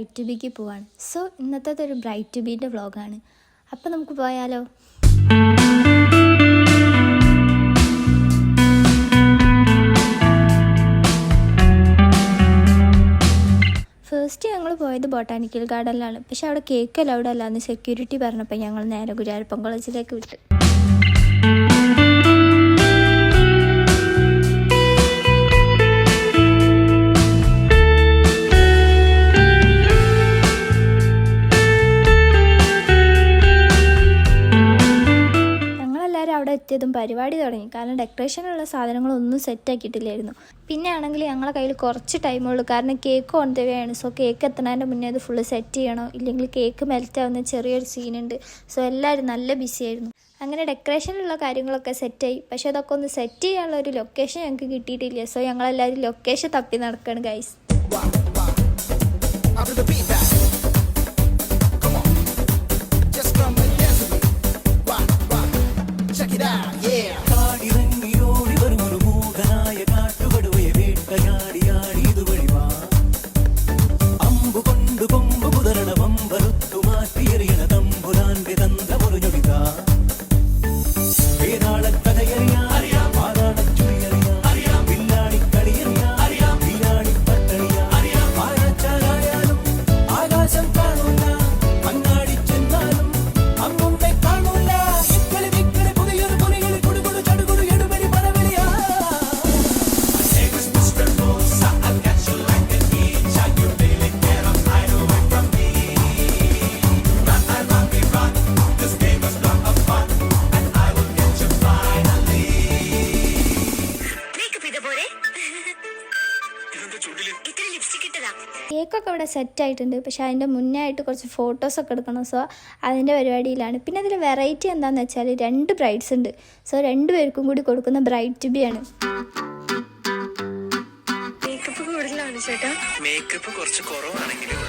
Bright to ബിക്ക് പോവാണ്. So ഇന്നത്തെ ഒരു ബ്രൈറ്റ് ടു ബീൻ്റെ വ്ളോഗാണ്. അപ്പോൾ നമുക്ക് പോയാലോ? ഫസ്റ്റ് ഞങ്ങൾ പോയത് ബൊട്ടാനിക്കൽ ഗാർഡനിലാണ്. പക്ഷെ അവിടെ കേക്ക് അലൗഡ് അല്ലാന്ന് സെക്യൂരിറ്റി പറഞ്ഞപ്പോൾ ഞങ്ങൾ നേരെ ഗുരുവായൂരപ്പൻ കോളേജിലേക്ക് വിട്ടു. അവിടെ എത്തിയതും പരിപാടി തുടങ്ങി. കാരണം ഡെക്കറേഷനുള്ള സാധനങ്ങളൊന്നും സെറ്റാക്കിയിട്ടില്ലായിരുന്നു. പിന്നെ ആണെങ്കിൽ ഞങ്ങളെ കയ്യിൽ കുറച്ച് ടൈമുള്ളൂ. കാരണം കേക്ക് ഓൺ ദ വേ ആണ്. സോ കേക്ക് എത്തുന്നതിൻ്റെ മുന്നേ അത് ഫുള്ള് സെറ്റ് ചെയ്യണം, ഇല്ലെങ്കിൽ കേക്ക് മെൽറ്റ് ആവുന്ന ചെറിയൊരു സീനുണ്ട്. സോ എല്ലാവരും നല്ല ബിസി ആയിരുന്നു. അങ്ങനെ ഡെക്കറേഷനുള്ള കാര്യങ്ങളൊക്കെ സെറ്റായി. പക്ഷേ അതൊക്കെ ഒന്ന് സെറ്റ് ചെയ്യാനുള്ള ഒരു ലൊക്കേഷൻ ഞങ്ങൾക്ക് കിട്ടിയിട്ടില്ല. സോ ഞങ്ങളെല്ലാവരും ലൊക്കേഷൻ തപ്പി നടക്കുകയാണ് ഗൈസ്. കേക്കൊക്കെ ഇവിടെ സെറ്റായിട്ടുണ്ട്. പക്ഷെ അതിൻ്റെ മുന്നേ ആയിട്ട് കുറച്ച് ഫോട്ടോസൊക്കെ എടുക്കണം. സോ അതിൻ്റെ പരിപാടിയിലാണ്. പിന്നെ അതിൽ വെറൈറ്റി എന്താണെന്ന് വെച്ചാൽ 2 ബ്രൈഡ്സ് ഉണ്ട്. സോ 2 പേർക്കും കൂടി കൊടുക്കുന്ന ബ്രൈഡ് ടു ബി ആണ്. മേക്കപ്പ് കൂടുതലാണ് ചേട്ടാ. മേക്കപ്പ് കുറച്ച് കുറവാണെങ്കിലും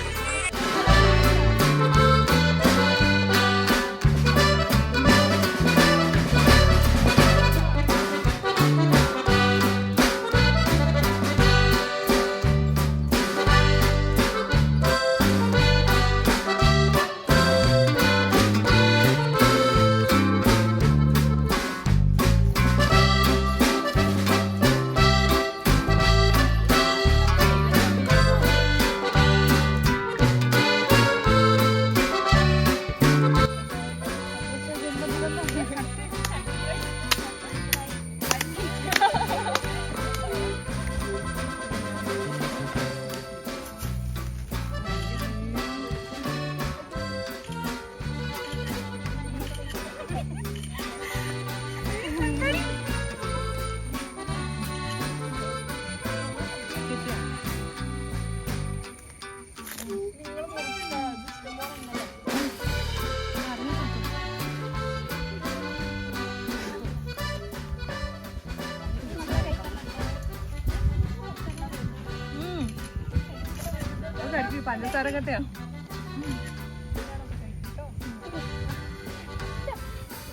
പഞ്ചസാര കട്ടയാ.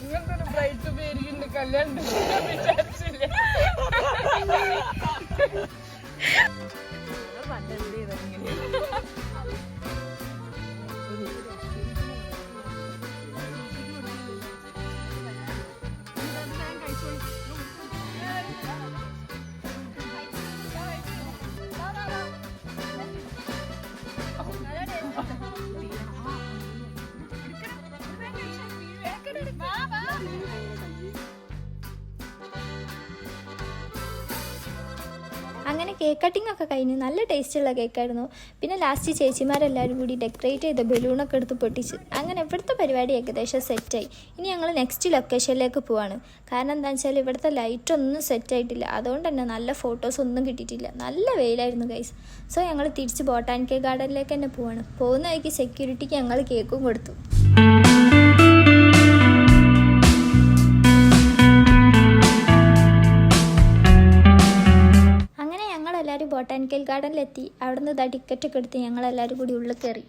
ഇങ്ങനത്തെ ബ്രൈറ്റ് പേരിന്റെ കല്യാണം വിചാരിച്ചില്ലേ? അങ്ങനെ കേക്ക് കട്ടിംഗ് ഒക്കെ കഴിഞ്ഞ് നല്ല ടേസ്റ്റുള്ള കേക്കായിരുന്നു. പിന്നെ ലാസ്റ്റ് ചേച്ചിമാരെല്ലാവരും കൂടി ഡെക്കറേറ്റ് ചെയ്ത ബലൂണൊക്കെ എടുത്ത് പൊട്ടിച്ച് അങ്ങനെ ഇവിടുത്തെ പരിപാടി ഏകദേശം സെറ്റായി. ഇനി ഞങ്ങൾ നെക്സ്റ്റ് ലൊക്കേഷനിലേക്ക് പോവാണ്. കാരണം എന്താണെന്ന് വെച്ചാൽ ഇവിടുത്തെ ലൈറ്റൊന്നും സെറ്റായിട്ടില്ല. അതുകൊണ്ട് തന്നെ നല്ല ഫോട്ടോസ് ഒന്നും കിട്ടിയിട്ടില്ല. നല്ല വെയിലായിരുന്നു ഗൈസ്. സോ ഞങ്ങൾ തിരിച്ച് ബൊട്ടാനിക്കൽ ഗാർഡനിലേക്ക് തന്നെ പോവാണ്. പോകുന്ന വഴിക്ക് സെക്യൂരിറ്റിക്ക് ഞങ്ങൾ കേക്കും കൊടുത്തു. എല്ലാവരും ബൊട്ടാനിക്കൽ ഗാർഡനിലെത്തി. അവിടെ നിന്ന് ടിക്കറ്റൊക്കെ എടുത്ത് ഞങ്ങളെല്ലാവരും കൂടി ഉള്ളിൽ കയറി.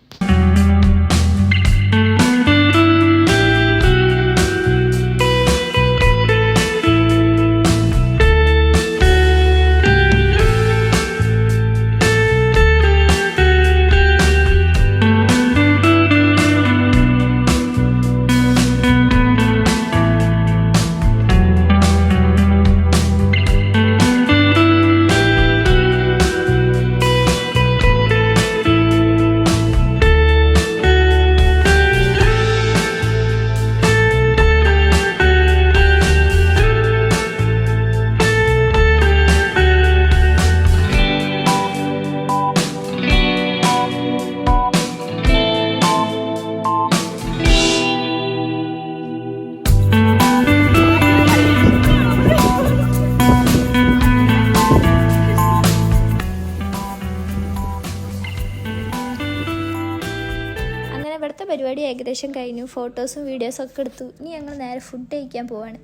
പരിപാടി ഏകദേശം കഴിഞ്ഞു. ഫോട്ടോസും വീഡിയോസും ഒക്കെ എടുത്തു. ഇനി ഞങ്ങൾ നേരെ ഫുഡ് കഴിക്കാൻ പോവാണ്.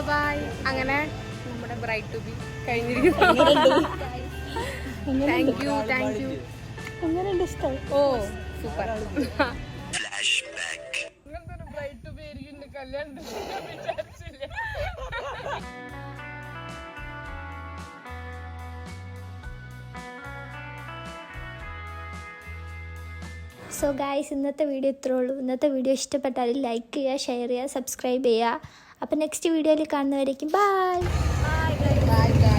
ബൈ. അങ്ങനെ നമ്മുടെ ബ്രൈഡ് ടു ബി കഴിഞ്ഞിരിക്കുന്നു. Thank you. എങ്ങനെയുണ്ട് ഇഷ്ടം? ഓ സൂപ്പർ. സോ ഗായ്സ്, ഇന്നത്തെ വീഡിയോ ഇത്രേ ഉള്ളൂ. ഇന്നത്തെ വീഡിയോ ഇഷ്ടപ്പെട്ടാൽ ലൈക്ക് ചെയ്യുക, ഷെയർ ചെയ്യുക, സബ്സ്ക്രൈബ് ചെയ്യുക. അപ്പോൾ നെക്സ്റ്റ് വീഡിയോയിൽ കാണുന്നവരേക്കും ബൈ.